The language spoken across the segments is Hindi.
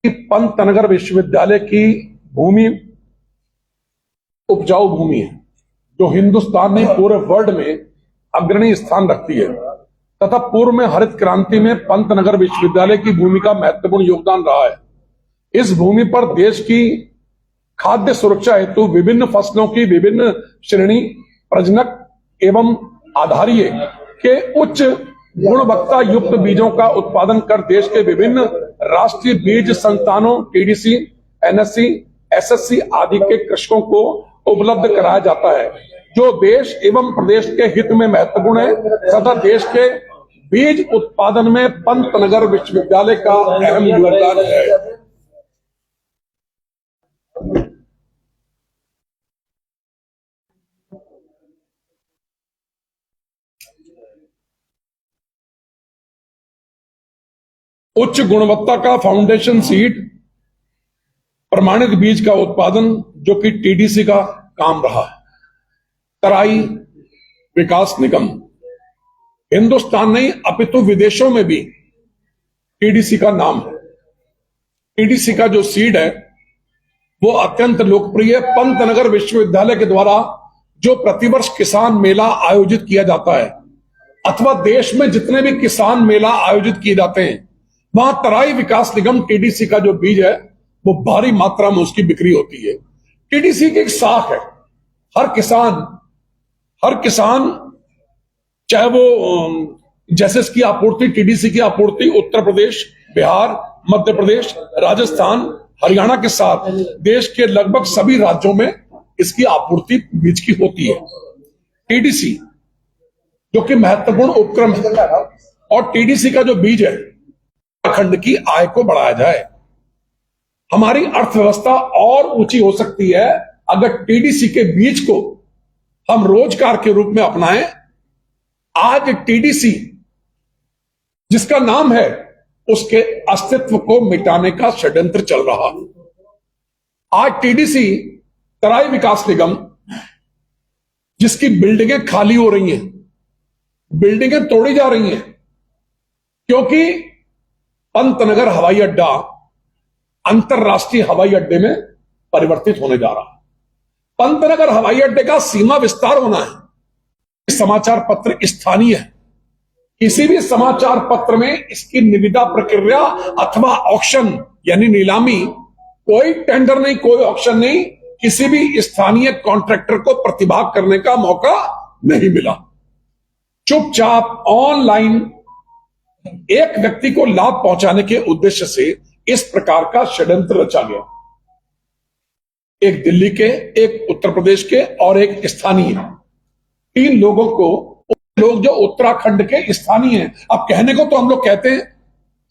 पंतनगर विश्वविद्यालय की भूमि उपजाऊ भूमि है जो हिंदुस्तान में पूरे वर्ल्ड में अग्रणी स्थान रखती है तथा पूर्व में हरित क्रांति में पंतनगर विश्वविद्यालय की भूमि का महत्वपूर्ण योगदान रहा है। इस भूमि पर देश की खाद्य सुरक्षा हेतु विभिन्न फसलों की विभिन्न श्रेणी प्रजनक एवं आधारीय के उच्च गुणवत्ता युक्त बीजों का उत्पादन कर देश के विभिन्न राष्ट्रीय बीज संस्थानों टीडीसी, एनएससी, एसएससी आदि के कृषकों को उपलब्ध कराया जाता है, जो देश एवं प्रदेश के हित में महत्वपूर्ण है तथा देश के बीज उत्पादन में पंतनगर विश्वविद्यालय का अहम योगदान है। उच्च गुणवत्ता का फाउंडेशन सीड प्रमाणित बीज का उत्पादन जो कि टीडीसी का काम रहा है। तराई विकास निगम हिंदुस्तान नहीं अपितु विदेशों में भी टीडीसी का नाम है। टीडीसी का जो सीड है वो अत्यंत लोकप्रिय पंतनगर विश्वविद्यालय के द्वारा जो प्रतिवर्ष किसान मेला आयोजित किया जाता है अथवा देश में जितने भी किसान मेला आयोजित किए जाते हैं वहां तराई विकास निगम टीडीसी का जो बीज है वो भारी मात्रा में उसकी बिक्री होती है। टीडीसी की एक शाख है। हर किसान चाहे वो जैसे इसकी आपूर्ति टीडीसी की आपूर्ति उत्तर प्रदेश, बिहार, मध्य प्रदेश, राजस्थान, हरियाणा के साथ देश के लगभग सभी राज्यों में इसकी आपूर्ति बीज की होती है। टीडीसी जो कि महत्वपूर्ण उपक्रम है और टीडीसी का जो बीज है उत्तराखंड की आय को बढ़ाया जाए। हमारी अर्थव्यवस्था और ऊंची हो सकती है अगर टीडीसी के बीज को हम रोजगार के रूप में अपनाएं। आज टीडीसी जिसका नाम है उसके अस्तित्व को मिटाने का षड्यंत्र चल रहा है। आज टीडीसी तराई विकास निगम जिसकी बिल्डिंगें खाली हो रही हैं, बिल्डिंगें तोड़ी जा रही हैं क्योंकि पंतनगर हवाई अड्डा अंतरराष्ट्रीय हवाई अड्डे में परिवर्तित होने जा रहा है। पंतनगर हवाई अड्डे का सीमा विस्तार होना है। समाचार पत्र स्थानीय है। किसी भी समाचार पत्र में इसकी निविदा प्रक्रिया अथवा ऑक्शन यानी नीलामी, कोई टेंडर नहीं, कोई ऑक्शन नहीं, किसी भी स्थानीय कॉन्ट्रैक्टर को प्रतिभाग करने का मौका नहीं मिला। चुपचाप ऑनलाइन एक व्यक्ति को लाभ पहुंचाने के उद्देश्य से इस प्रकार का षड्यंत्र रचा गया। एक दिल्ली के, एक उत्तर प्रदेश के और एक स्थानीय, तीन लोगों को, लोग जो उत्तराखंड के स्थानीय हैं। अब कहने को तो हम लोग कहते हैं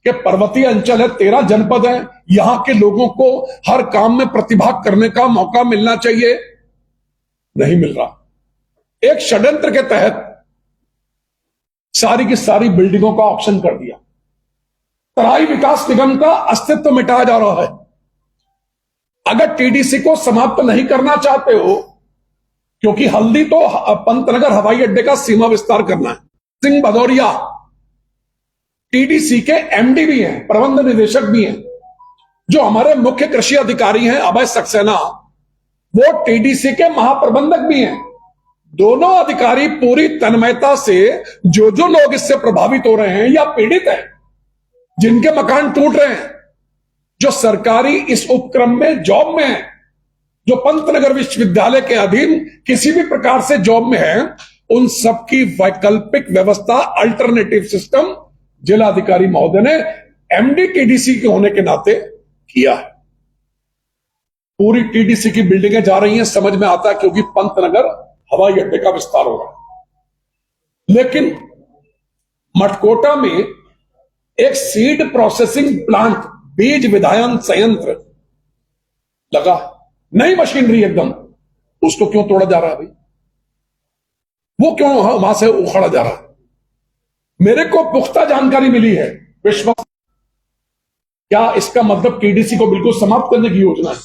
कि पर्वतीय अंचल है, 13 जनपद है, यहां के लोगों को हर काम में प्रतिभाग करने का मौका मिलना चाहिए, नहीं मिल रहा। एक षड्यंत्र के तहत सारी की सारी बिल्डिंगों का ऑप्शन कर दिया। तराई विकास निगम का अस्तित्व मिटाया जा रहा है। अगर टीडीसी को समाप्त नहीं करना चाहते हो, क्योंकि हल्दी तो पंतनगर हवाई अड्डे का सीमा विस्तार करना है। सिंह भदौरिया टीडीसी के एमडी भी हैं, प्रबंध निदेशक भी हैं। जो हमारे मुख्य कृषि अधिकारी हैं अभय सक्सेना, वो टीडीसी के महाप्रबंधक भी हैं। दोनों अधिकारी पूरी तन्मयता से जो लोग इससे प्रभावित हो रहे हैं या पीड़ित हैं, जिनके मकान टूट रहे हैं, जो सरकारी इस उपक्रम में जॉब में है, जो पंतनगर विश्वविद्यालय के अधीन किसी भी प्रकार से जॉब में है, उन सबकी वैकल्पिक व्यवस्था, अल्टरनेटिव सिस्टम जिलाधिकारी महोदय ने एमडी टीडीसी के होने के नाते किया है। पूरी टीडीसी की बिल्डिंगें जा रही हैं, समझ में आता है क्योंकि पंतनगर हवाई अड्डे का विस्तार हो रहा है। लेकिन मटकोटा में एक सीड प्रोसेसिंग प्लांट, बीज विधायन संयंत्र लगा, नई मशीनरी एकदम, उसको क्यों तोड़ा जा रहा है भाई? वो क्यों वहां से उखाड़ा जा रहा है? मेरे को पुख्ता जानकारी मिली है, विश्वास। क्या इसका मतलब टीडीसी को बिल्कुल समाप्त करने की योजना है?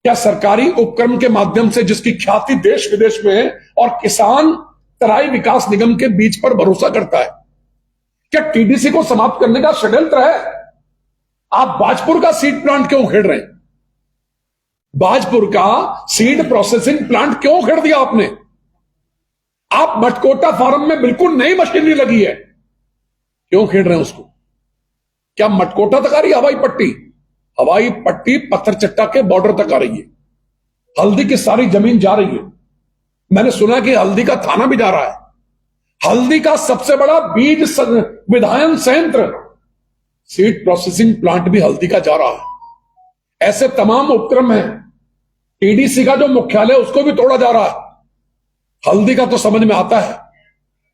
क्या सरकारी उपक्रम के माध्यम से जिसकी ख्याति देश विदेश में है और किसान तराई विकास निगम के बीज पर भरोसा करता है, क्या टीडीसी को समाप्त करने का षड्यंत्र है? आप बाजपुर का सीड प्लांट क्यों खेड़ रहे हैं? बाजपुर का सीड प्रोसेसिंग प्लांट क्यों खेड़ दिया आपने? आप मटकोटा फार्म में बिल्कुल नई मशीनरी लगी है, क्यों खेड़ रहे हैं उसको? क्या मटकोटा तक आ रही है हवाई पट्टी? हवाई पट्टी पत्थर चट्टा के बॉर्डर तक आ रही है। हल्दी की सारी जमीन जा रही है। मैंने सुना कि हल्दी का थाना भी जा रहा है। हल्दी का सबसे बड़ा बीज विधायन संयंत्र, सीड प्रोसेसिंग प्लांट भी हल्दी का जा रहा है। ऐसे तमाम उपक्रम हैं। टीडीसी का जो मुख्यालय उसको भी तोड़ा जा रहा है। हल्दी का तो समझ में आता है।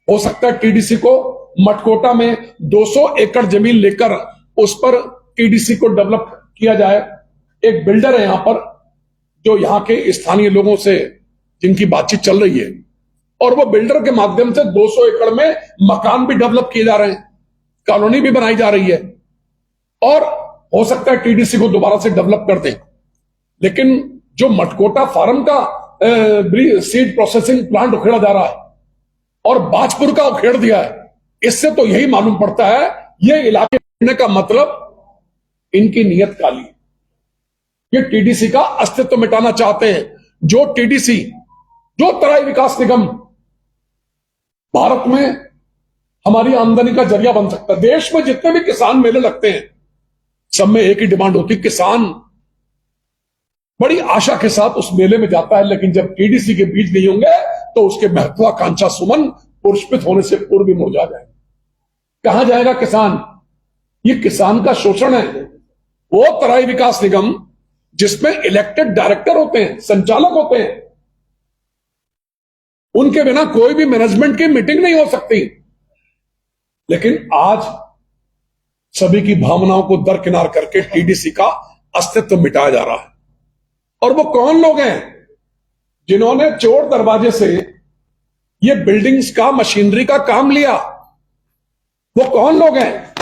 हो सकता है टीडीसी को मटकोटा में 200 एकड़ जमीन लेकर उस पर टीडीसी को डेवलप किया जाए। एक बिल्डर है यहां पर जो यहां के स्थानीय लोगों से जिनकी बातचीत चल रही है, और वो बिल्डर के माध्यम से 200 एकड़ में मकान भी डेवलप किए जा रहे हैं, कॉलोनी भी बनाई जा रही है, और हो सकता है टीडीसी को दोबारा से डेवलप कर दें। लेकिन जो मटकोटा फार्म का सीड प्रोसेसिंग प्लांट उखेड़ा जा रहा है और बाजपुर का उखेड़ दिया है, इससे तो यही मालूम पड़ता है ये इलाके उखेड़ने का मतलब इनकी नीयत काली है। ये टीडीसी का अस्तित्व मिटाना चाहते हैं। जो टीडीसी, जो तराई विकास निगम भारत में हमारी आमदनी का जरिया बन सकता है। देश में जितने भी किसान मेले लगते हैं, सब में एक ही डिमांड होती है, किसान बड़ी आशा के साथ उस मेले में जाता है, लेकिन जब टीडीसी के बीज नहीं होंगे तो उसके महत्वाकांक्षा सुमन पुष्पित होने से पूर्व भी मुरझा जाएगा। कहां जाएगा किसान? ये किसान का शोषण है। वो तराई विकास निगम जिसमें इलेक्टेड डायरेक्टर होते हैं, संचालक होते हैं, उनके बिना कोई भी मैनेजमेंट की मीटिंग नहीं हो सकती। लेकिन आज सभी की भावनाओं को दरकिनार करके टीडीसी का अस्तित्व मिटाया जा रहा है। और वो कौन लोग हैं जिन्होंने चोर दरवाजे से ये बिल्डिंग्स का, मशीनरी का काम लिया? वो कौन लोग हैं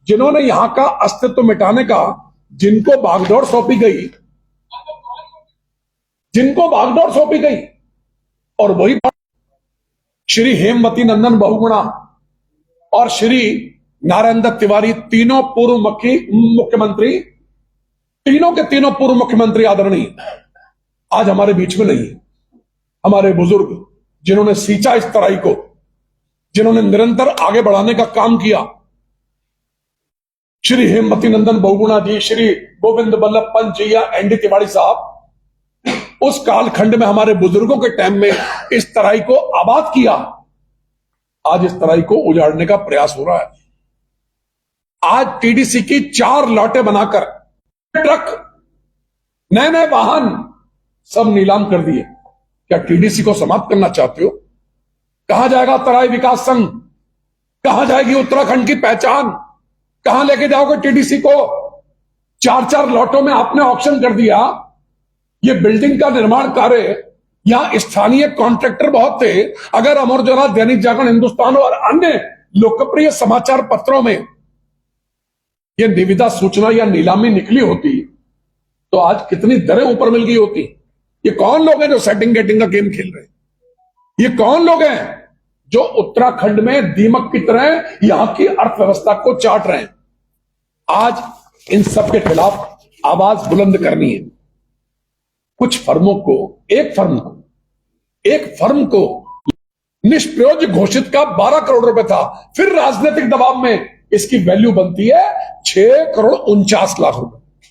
जिन्होंने यहां का अस्तित्व मिटाने का, जिनको भागदौड़ सौंपी गई, और वही श्री हेमवती नंदन बहुगुणा और श्री नारायण दत्त तिवारी, तीनों पूर्व मुख्यमंत्री, तीनों के तीनों पूर्व मुख्यमंत्री आदरणीय आज हमारे बीच में नहीं है। हमारे बुजुर्ग जिन्होंने सींचा इस तराई को, जिन्होंने निरंतर आगे बढ़ाने का काम किया, श्री हेमवती नंदन बहुगुणा जी, श्री गोविंद बल्लभ पंत जी या एनडी तिवारी साहब, उस कालखंड में हमारे बुजुर्गों के टाइम में इस तराई को आबाद किया। आज इस तराई को उजाड़ने का प्रयास हो रहा है। आज टीडीसी की 4 लॉटें बनाकर ट्रक, नए नए वाहन सब नीलाम कर दिए। क्या टीडीसी को समाप्त करना चाहते हो? कहां जाएगा तराई विकास संघ? कहां जाएगी उत्तराखंड की पहचान? कहां लेके जाओगे टीडीसी को? 4-4 लॉटों में आपने ऑक्शन कर दिया। ये बिल्डिंग का निर्माण कार्य, यहां स्थानीय कॉन्ट्रैक्टर बहुत थे। अगर अमर उजाला, दैनिक जागरण, हिंदुस्तान और अन्य लोकप्रिय समाचार पत्रों में यह निविदा सूचना या नीलामी निकली होती तो आज कितनी दरें ऊपर मिल गई होती। ये कौन लोग हैं जो सेटिंग गेटिंग का गेम खेल रहे हैं? ये कौन लोग हैं जो उत्तराखंड में दीमक की तरह यहां की अर्थव्यवस्था को चाट रहे हैं? आज इन सब के खिलाफ आवाज बुलंद करनी है। कुछ फर्मों को, एक फर्म को निष्प्रयोज्य घोषित का 12 करोड़ रुपए था, फिर राजनीतिक दबाव में इसकी वैल्यू बनती है 6 करोड़ 49 लाख रुपए।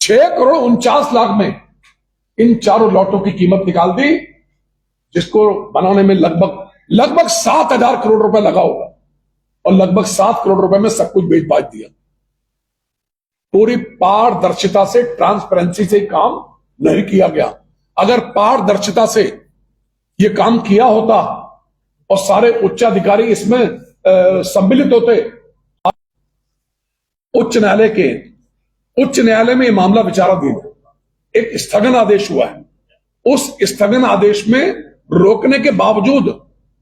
6 करोड़ 49 लाख में इन चारों लॉटों की कीमत निकाल दी, जिसको बनाने में लगभग 7,000 करोड़ रुपए लगा होगा, और लगभग 7 करोड़ रुपए में सब कुछ बेच बाच दिया। पूरी पारदर्शिता से, ट्रांसपेरेंसी से काम नहीं किया गया। अगर पारदर्शिता से यह काम किया होता और सारे उच्चाधिकारी इसमें सम्मिलित होते, उच्च न्यायालय में यह मामला विचाराधीन है। एक स्थगन आदेश हुआ है। उस स्थगन आदेश में रोकने के बावजूद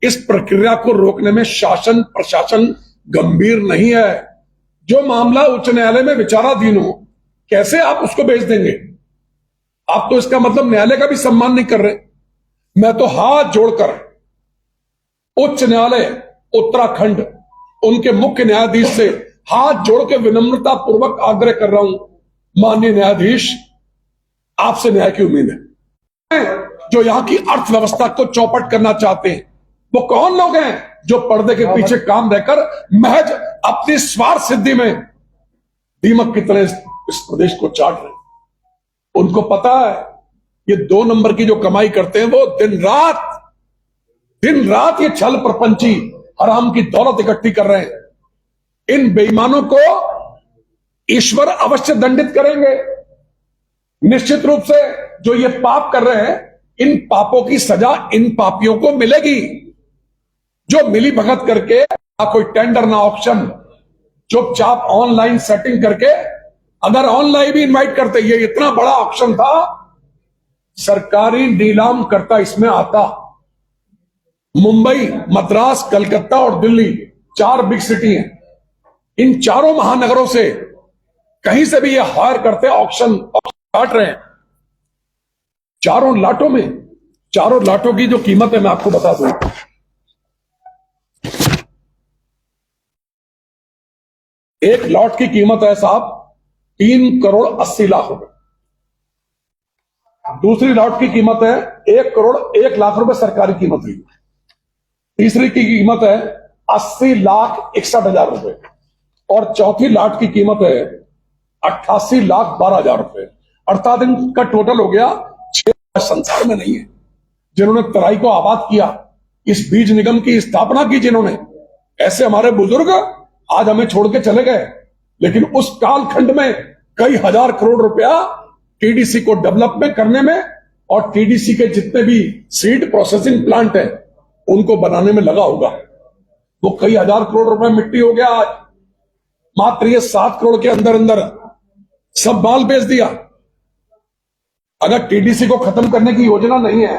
इस प्रक्रिया को रोकने में शासन प्रशासन गंभीर नहीं है। जो मामला उच्च न्यायालय में विचाराधीन हो, कैसे आप उसको भेज देंगे? आप तो इसका मतलब न्यायालय का भी सम्मान नहीं कर रहे। मैं तो हाथ जोड़कर उच्च न्यायालय उत्तराखंड, उनके मुख्य न्यायाधीश से हाथ जोड़ के विनम्रता पूर्वक आग्रह कर रहा हूं, माननीय न्यायाधीश, आपसे न्याय की उम्मीद है। जो यहां की अर्थव्यवस्था को चौपट करना चाहते हैं, वो कौन लोग हैं जो पर्दे के पीछे काम रहकर महज अपनी स्वार्थ सिद्धि में दीमक की तरह इस प्रदेश को चाट रहे हैं। उनको पता है ये 2 नंबर की जो कमाई करते हैं, वो दिन रात ये छल प्रपंची हराम की दौलत इकट्ठी कर रहे हैं। इन बेईमानों को ईश्वर अवश्य दंडित करेंगे। निश्चित रूप से जो ये पाप कर रहे हैं, इन पापों की सजा इन पापियों को मिलेगी। जो मिली भगत करके, ना कोई टेंडर ना ऑक्शन, चुपचाप ऑनलाइन सेटिंग करके, अगर ऑनलाइन भी इनवाइट करते, ये इतना बड़ा ऑक्शन था, सरकारी नीलाम करता इसमें आता। मुंबई, मद्रास, कलकत्ता और दिल्ली 4 बिग सिटी हैं। इन चारों महानगरों से कहीं से भी ये हायर करते, ऑक्शन काट रहे हैं। चारों लाटों की जो कीमत है मैं आपको बता दूं, एक लॉट की कीमत है साहब 3 करोड़ 80 लाख रुपए। दूसरी लॉट की कीमत है 1 करोड़ 1 लाख रुपए सरकारी कीमत हुई। तीसरी की कीमत है 80 लाख 61 हजार रुपए और चौथी लॉट की कीमत है 88 लाख 12 हजार रुपए। अर्थात इनका टोटल हो गया 6 संसार में नहीं है। जिन्होंने तराई को आबाद किया, इस बीज निगम की स्थापना की जिन्होंने, ऐसे हमारे बुजुर्ग आज हमें छोड़ के चले गए, लेकिन उस कालखंड में कई हजार करोड़ रुपया टीडीसी को डेवलपमेंट करने में और टीडीसी के जितने भी सीड प्रोसेसिंग प्लांट है उनको बनाने में लगा होगा। वो कई हजार करोड़ रुपए मिट्टी हो गया। आज मात्र ये 7 करोड़ के अंदर अंदर सब माल बेच दिया। अगर टीडीसी को खत्म करने की योजना नहीं है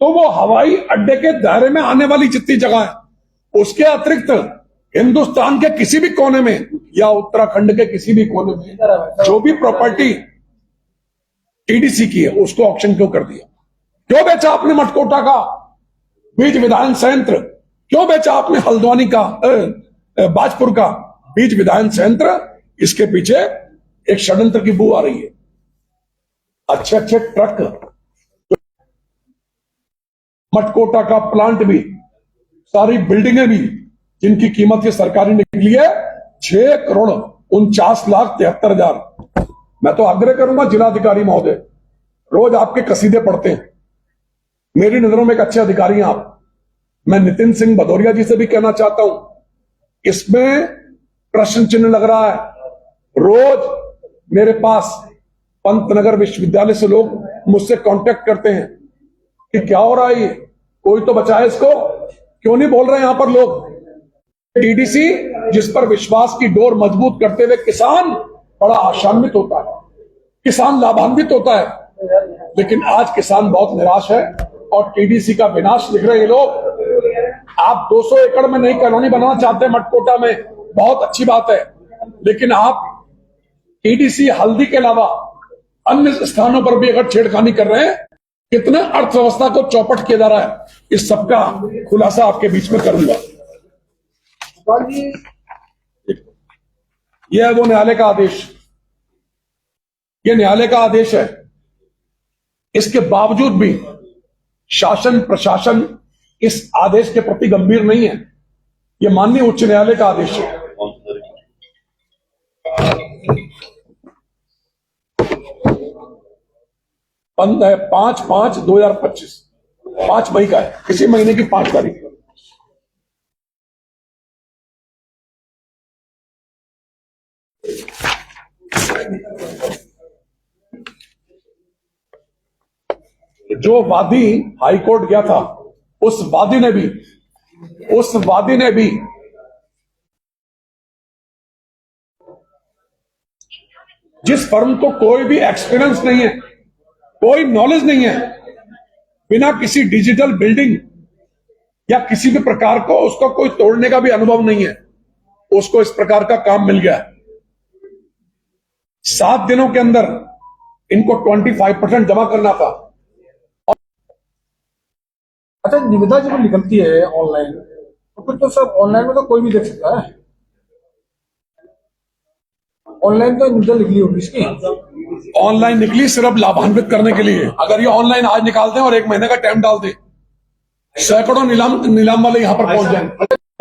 तो वो हवाई अड्डे के दायरे में आने वाली जितनी जगह है, उसके अतिरिक्त हिंदुस्तान के किसी भी कोने में या उत्तराखंड के किसी भी कोने में जो भी प्रॉपर्टी टीडीसी की है उसको ऑक्शन क्यों कर दिया? क्यों बेचा आपने मटकोटा का बीज विधायन संयंत्र? क्यों बेचा आपने हल्द्वानी का बाजपुर का बीज विधायन संयंत्र? इसके पीछे एक षड्यंत्र की बू आ रही है। अच्छे अच्छे ट्रक, मटकोटा का प्लांट भी, सारी बिल्डिंगें भी, जिनकी कीमत ये सरकारी निकली है 6 करोड़ 49 लाख 73 हजार। मैं तो आग्रह करूंगा जिलाधिकारी महोदय, रोज आपके कसीदे पढ़ते हैं, मेरी नजरों में एक अच्छे अधिकारी हैं आप। मैं नितिन सिंह भदौरिया जी से भी कहना चाहता हूं, इसमें प्रश्न चिन्ह लग रहा है। रोज मेरे पास पंतनगर विश्वविद्यालय से लोग मुझसे कांटेक्ट करते हैं कि क्या हो रहा है, ये कोई तो बचाए इसको, क्यों नहीं बोल रहे यहां पर लोग। टीडीसी जिस पर विश्वास की डोर मजबूत करते हुए किसान बड़ा आशान्वित होता है, किसान लाभान्वित होता है, लेकिन आज किसान बहुत निराश है और टीडीसी का विनाश लिख रहे हैं लोग। आप 200 एकड़ में नई कॉलोनी बनाना चाहते हैं मटकोटा में, बहुत अच्छी बात है, लेकिन आप टीडीसी हल्दी के अलावा अन्य स्थानों पर भी अगर छेड़खानी कर रहे हैं, कितना अर्थव्यवस्था को चौपट किया जा रहा है, इस सबका खुलासा आपके बीच में करूंगा। यह है वो न्यायालय का आदेश, यह न्यायालय का आदेश है। इसके बावजूद भी शासन प्रशासन इस आदेश के प्रति गंभीर नहीं है। यह माननीय उच्च न्यायालय का आदेश है। 5/5/2025, 5 मई का है, इसी महीने की 5 तारीख। जो वादी हाईकोर्ट गया था, उस वादी ने भी जिस फर्म को कोई भी एक्सपीरियंस नहीं है, कोई नॉलेज नहीं है, बिना किसी डिजिटल बिल्डिंग या किसी भी प्रकार को उसको कोई तोड़ने का भी अनुभव नहीं है, उसको इस प्रकार का काम मिल गया। 7 दिनों के अंदर इनको 25% जमा करना था। अच्छा, निविदा जब निकलती है ऑनलाइन तो फिर तो सब ऑनलाइन में तो कोई भी देख सकता है। ऑनलाइन तो निकल निकली होगी इसकी। ऑनलाइन निकली सिर्फ लाभान्वित करने के लिए। अगर ये ऑनलाइन आज निकाल दें और 1 महीने का टाइम डाल दें, सैकड़ों नीलाम वाले यहां पर पहुंच जाएंगे।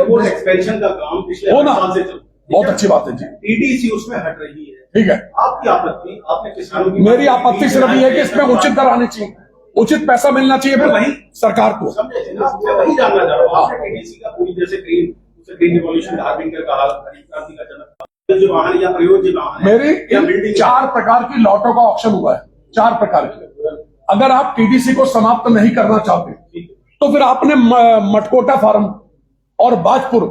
वो एक्सपेंशन का काम पिछले हो ना, 8 साल से चल रहा है। बहुत अच्छी बात है जी। टीडीसी उसमें हट रही है। ठीक है, आपकी आपत्ति, आपने किसानों की मेरी आपत्ति सिर्फ ये है कि इसमें उचित दर आनी चाहिए, उचित पैसा मिलना चाहिए फिर सरकार को। समझे ना? मैं वही जानना चाह रहा हूँ। आपने टीडीसी का पूरी जैसे ग्रीन रिवॉल्यूशन धार्मिक कहा, हरी क्रांति का जनक जो वाहन या प्रयोज्य वाहन है, या मेरी बिल्डिंग 4 प्रकार की लॉटों का ऑप्शन हुआ है, 4 प्रकार की। अगर आप टीडीसी को समाप्त नहीं करना चाहते तो फिर आपने मटकोटा फार्म और बाजपुर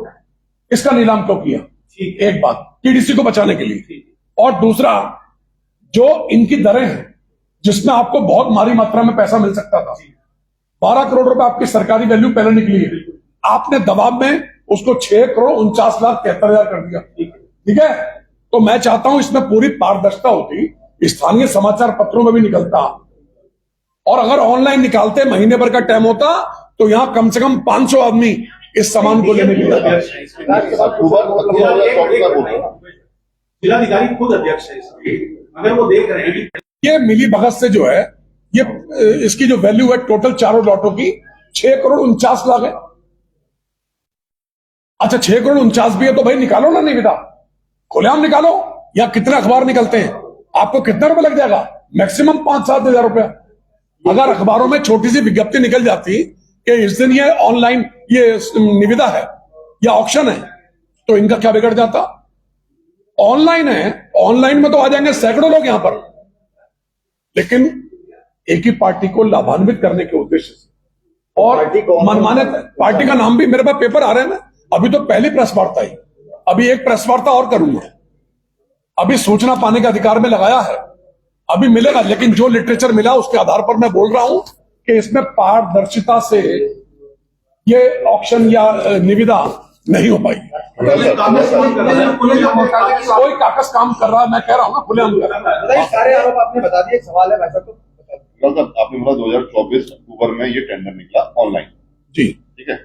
इसका नीलाम क्यों किया? एक बात, टीडीसी को बचाने के लिए। और दूसरा, जो इनकी दरें हैं जिसमें आपको बहुत भारी मात्रा में पैसा मिल सकता था, 12 करोड़ रुपए आपकी सरकारी वैल्यू पहले निकली है, आपने दबाव में उसको 6,49,73,000 कर दिया। ठीक है, तो मैं चाहता हूं इसमें पूरी पारदर्शिता होती, स्थानीय समाचार पत्रों में भी निकलता, और अगर ऑनलाइन निकालते महीने भर का टाइम होता तो यहां कम से कम 500 आदमी इस सामान को लेने के लिए। जिलाधिकारी खुद अध्यक्ष है इसमें। अगर वो देख रहे हैं ये मिली भगत से जो है, ये इसकी जो वैल्यू है टोटल चारों लॉटों की 6,49,00,000 है। अच्छा, 6,49,00,000 भी है तो भाई निकालो ना निविदा, खुलेआम निकालो। या कितने अखबार निकलते हैं, आपको कितना रुपए लग जाएगा? मैक्सिमम 5-7 हजार रुपया। अगर अखबारों में छोटी सी विज्ञप्ति निकल जाती कि इस दिन ये ऑनलाइन ये निविदा है या ऑक्शन है, तो इनका क्या बिगड़ जाता? ऑनलाइन है, ऑनलाइन में तो आ जाएंगे सैकड़ों लोग यहां पर, लेकिन एक ही पार्टी को लाभान्वित करने के उद्देश्य से और मनमाने पार्टी का नाम भी मेरे पास पेपर आ रहे हैं। अभी तो पहली प्रेस वार्ता आई, अभी एक प्रेस वार्ता और करूंगा। अभी सूचना पाने के अधिकार में लगाया है, अभी मिलेगा, लेकिन जो लिटरेचर मिला उसके आधार पर मैं बोल रहा हूं कि इसमें पारदर्शिता से ये ऑक्शन या निविदा नहीं हो पाई। कोई काकस काम कर रहा है, मैं कह रहा हूं ना खुलेआम कर रहा है। सारे आरोप आपने बता दिए, सवाल है भाई साहब तो आपने बोला 2024 अक्टूबर में ये टेंडर निकला ऑनलाइन, जी ठीक है।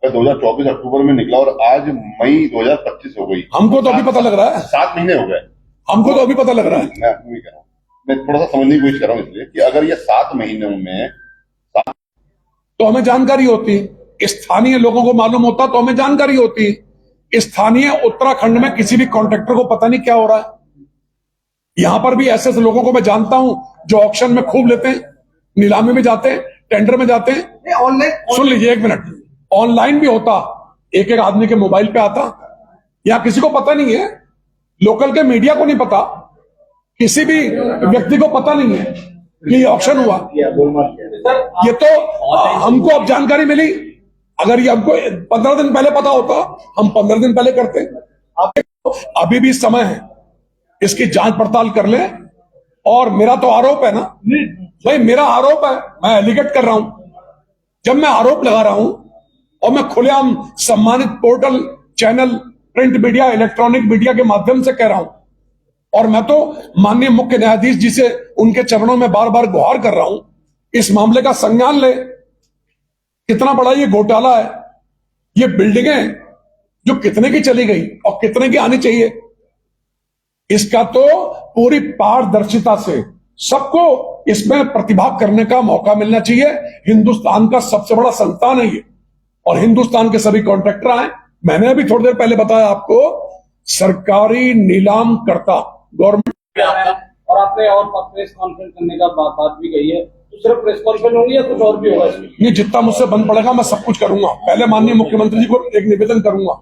2024 अक्टूबर में निकला और आज मई 2025 हो गई। हमको तो अभी पता लग रहा है, 7 महीने हो गए। हमको तो अभी पता लग रहा है। मैं आपको भी कह रहा हूँ, मैं थोड़ा सा समझने की कोशिश कर रहा हूँ इसलिए कि अगर ये 7 महीनों में तो हमें जानकारी होती, स्थानीय लोगों को मालूम होता तो हमें जानकारी होती। स्थानीय उत्तराखंड में किसी भी कॉन्ट्रैक्टर को पता नहीं क्या हो रहा है। यहां पर भी ऐसे ऐसे लोगों को मैं जानता हूं जो ऑक्शन में खूब लेते हैं, नीलामी में जाते हैं, टेंडर में जाते हैं। ऑनलाइन सुन लीजिए 1 मिनट, ऑनलाइन भी होता, एक एक आदमी के मोबाइल पे आता, या किसी को पता नहीं है, लोकल के मीडिया को नहीं पता, किसी भी व्यक्ति को पता नहीं है कि ये ऑक्शन हुआ। ये तो हमको अब जानकारी मिली, अगर ये हमको 15 दिन पहले पता होता हम 15 दिन पहले करते। अभी भी समय है, इसकी जांच पड़ताल कर ले। और मेरा तो आरोप है ना भाई, मेरा आरोप है, मैं एलिगेट कर रहा हूं। जब मैं आरोप लगा रहा हूं और मैं खुलेआम सम्मानित portal, channel, print media, electronic media के माध्यम से कह रहा हूं, और मैं तो माननीय मुख्य न्यायाधीश जी से उनके चरणों में बार बार गुहार कर रहा हूं, इस मामले का संज्ञान ले। कितना बड़ा ये घोटाला है, ये बिल्डिंगें जो कितने की चली गई और कितने की आनी चाहिए, इसका तो पूरी पारदर्शिता से सबको इसमें प्रतिभाग करने का मौका मिलना चाहिए। हिंदुस्तान का सबसे बड़ा संस्थान है ये, और हिंदुस्तान के सभी कॉन्ट्रैक्टर आए। मैंने अभी थोड़ी देर पहले बताया आपको, सरकारी नीलाम करता गवर्नमेंट। और आपने और प्रेस कॉन्फ्रेंस करने का बात भी कही है, तो सिर्फ प्रेस कॉन्फ्रेंस होगी या कुछ और भी होगा इसमें? ये जितना मुझसे बन पड़ेगा मैं सब कुछ करूंगा। पहले माननीय मुख्यमंत्री जी को एक निवेदन करूंगा।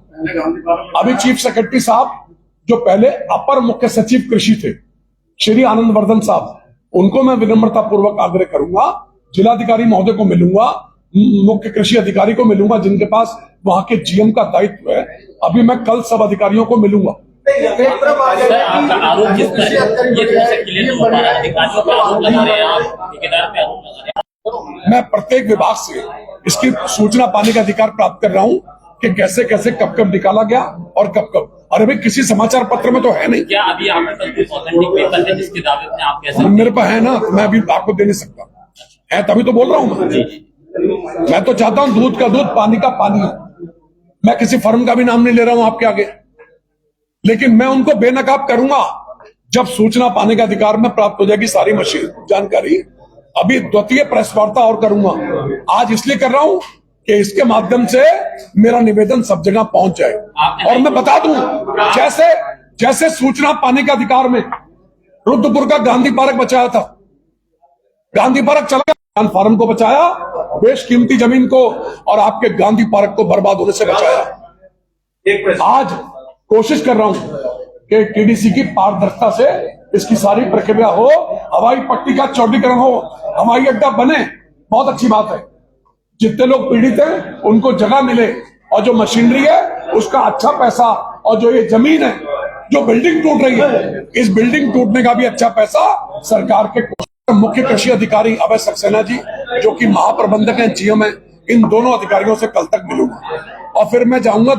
अभी चीफ सेक्रेटरी साहब जो पहले अपर मुख्य सचिव कृषि थे, श्री आनंदवर्धन साहब, उनको मैं विनम्रता पूर्वक आग्रह करूंगा, जिलाधिकारी महोदय को मिलूंगा, मुख्य कृषि अधिकारी को मिलूंगा जिनके पास वहां के जीएम का दायित्व है। अभी मैं कल सब अधिकारियों को मिलूंगा। सर, आपका आरोप जिस पर ये थोड़ा सा क्लियर नहीं हो पा रहा है, अधिकारियों पे आरोप लगा रहे हैं आप, ठेकेदार पे आरोप लगा रहे हैं। मैं प्रत्येक विभाग से इसकी सूचना पाने का अधिकार प्राप्त कर रहा हूं कि कैसे कैसे कब कब निकाला गया और कब कब। अरे भाई, किसी समाचार पत्र में तो है नहीं। क्या अभी आपके पास कोई ऑथेंटिक पेपर है जिसके दावे में आप कह सकते हैं? मेरे पास है ना, मैं अभी आपको दे नहीं सकता है, तभी तो बोल रहा हूं मैं तो चाहता हूं दूध का दूध, पानी का पानी हो। मैं किसी फर्म का भी नाम नहीं ले रहा हूं आपके आगे, लेकिन मैं उनको बेनकाब करूंगा जब सूचना पाने का अधिकार में प्राप्त हो जाएगी सारी मशीन जानकारी, अभी द्वितीय प्रेस वार्ता और करूंगा, आज इसलिए कर रहा हूं कि इसके माध्यम से मेरा निवेदन सब जगह पहुंच जाए। और मैं बता दूं, जैसे जैसे सूचना पाने के अधिकार में रुद्रपुर का गांधी पार्क बचाया था, गांधी पार्क चला गया, फार्म को बचाया, बेशकीमती जमीन को और आपके गांधी पार्क को बर्बाद होने से बचाया। एक प्रश्न आज कोशिश कर रहा हूं कि टीडीसी की पारदर्शिता से इसकी सारी प्रक्रिया हो, हवाई पट्टी का चौड़ीकरण हो, हवाई अड्डा बने, बहुत अच्छी बात है। जितने लोग पीड़ित हैं उनको जगह मिले और जो मशीनरी है उसका अच्छा पैसा, और जो ये जमीन है, जो बिल्डिंग टूट रही है, इस बिल्डिंग टूटने का भी अच्छा पैसा सरकार के। मुख्य कृषि अधिकारी अभय सक्सेना जी, जो कि महाप्रबंधक हैं, जीएम है, इन दोनों अधिकारियों से कल तक मिलूंगा और फिर मैं जाऊंगा